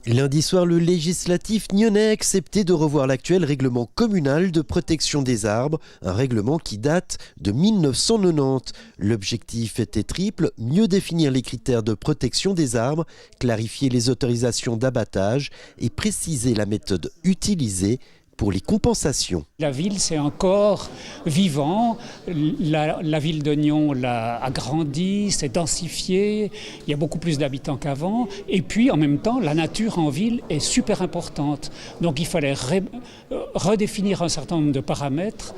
Lundi soir, le législatif nyonnais a accepté de revoir l'actuel règlement communal de protection des arbres, un règlement qui date de 1990. L'objectif était triple: mieux définir les critères de protection des arbres, clarifier les autorisations d'abattage et préciser la méthode utilisée pour les compensations. La ville, c'est un corps vivant. La ville de Nyon l'a agrandi, s'est densifiée. Il y a beaucoup plus d'habitants qu'avant. Et puis, en même temps, la nature en ville est super importante. Donc, il fallait redéfinir un certain nombre de paramètres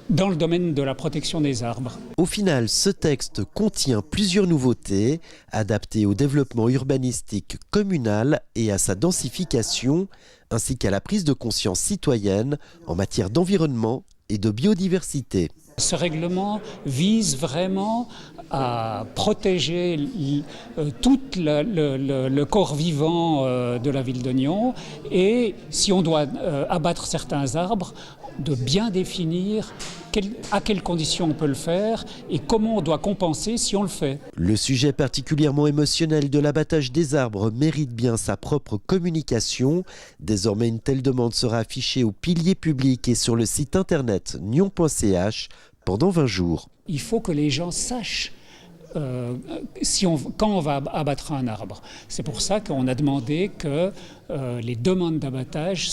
dans le domaine de la protection des arbres. Au final, ce texte contient plusieurs nouveautés, adaptées au développement urbanistique communal et à sa densification, ainsi qu'à la prise de conscience citoyenne en matière d'environnement et de biodiversité. Ce règlement vise vraiment à protéger tout le corps vivant de la ville de Nyon, et si on doit abattre certains arbres, de bien définir à quelles conditions on peut le faire et comment on doit compenser si on le fait. Le sujet particulièrement émotionnel de l'abattage des arbres mérite bien sa propre communication. Désormais, une telle demande sera affichée au pilier public et sur le site internet nyon.ch pendant 20 jours. Il faut que les gens sachent quand on va abattre un arbre. C'est pour ça qu'on a demandé que les demandes d'abattage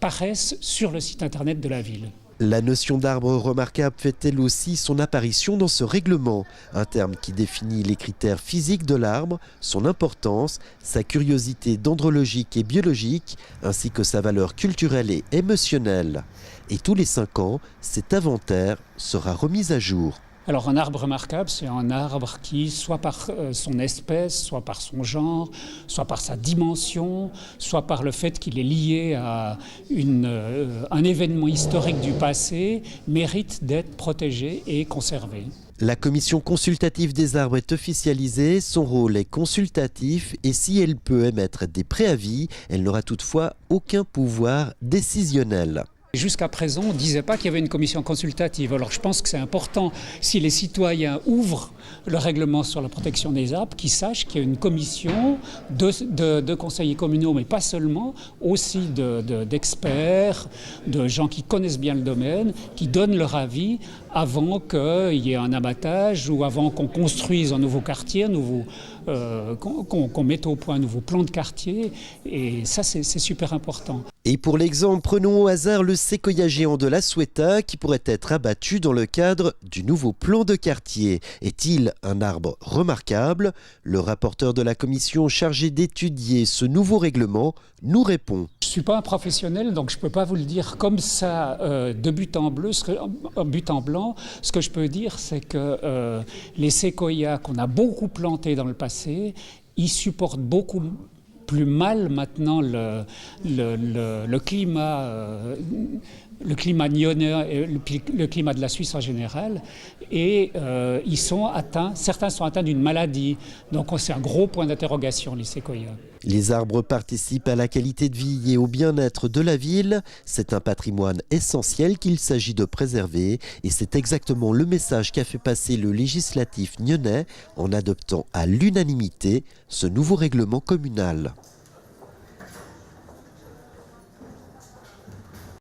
paraissent sur le site internet de la ville. La notion d'arbre remarquable fait elle aussi son apparition dans ce règlement, un terme qui définit les critères physiques de l'arbre, son importance, sa curiosité dendrologique et biologique, ainsi que sa valeur culturelle et émotionnelle. Et tous les 5 ans, cet inventaire sera remis à jour. Alors un arbre remarquable, c'est un arbre qui, soit par son espèce, soit par son genre, soit par sa dimension, soit par le fait qu'il est lié à un événement historique du passé, mérite d'être protégé et conservé. La commission consultative des arbres est officialisée, son rôle est consultatif et si elle peut émettre des préavis, elle n'aura toutefois aucun pouvoir décisionnel. Jusqu'à présent, on ne disait pas qu'il y avait une commission consultative. Alors je pense que c'est important, si les citoyens ouvrent le règlement sur la protection des arbres, qu'ils sachent qu'il y a une commission de conseillers communaux, mais pas seulement, aussi d'experts, de gens qui connaissent bien le domaine, qui donnent leur avis avant qu'il y ait un abattage ou avant qu'on construise un nouveau quartier, qu'on mette au point un nouveau plan de quartier. Et ça, c'est super important. Et pour l'exemple, prenons au hasard le séquoia géant de la Sueta qui pourrait être abattu dans le cadre du nouveau plan de quartier. Est-il un arbre remarquable? Le rapporteur de la commission chargé d'étudier ce nouveau règlement nous répond. Je ne suis pas un professionnel, donc je ne peux pas vous le dire comme ça de but en blanc. Ce que je peux dire, c'est que les séquoias qu'on a beaucoup plantés dans le passé, ils supportent beaucoup plus mal maintenant le climat nyonnais, le climat de la Suisse en général, et certains sont atteints d'une maladie. Donc c'est un gros point d'interrogation, les séquoias. Les arbres participent à la qualité de vie et au bien-être de la ville. C'est un patrimoine essentiel qu'il s'agit de préserver et c'est exactement le message qu'a fait passer le législatif nyonnais en adoptant à l'unanimité ce nouveau règlement communal.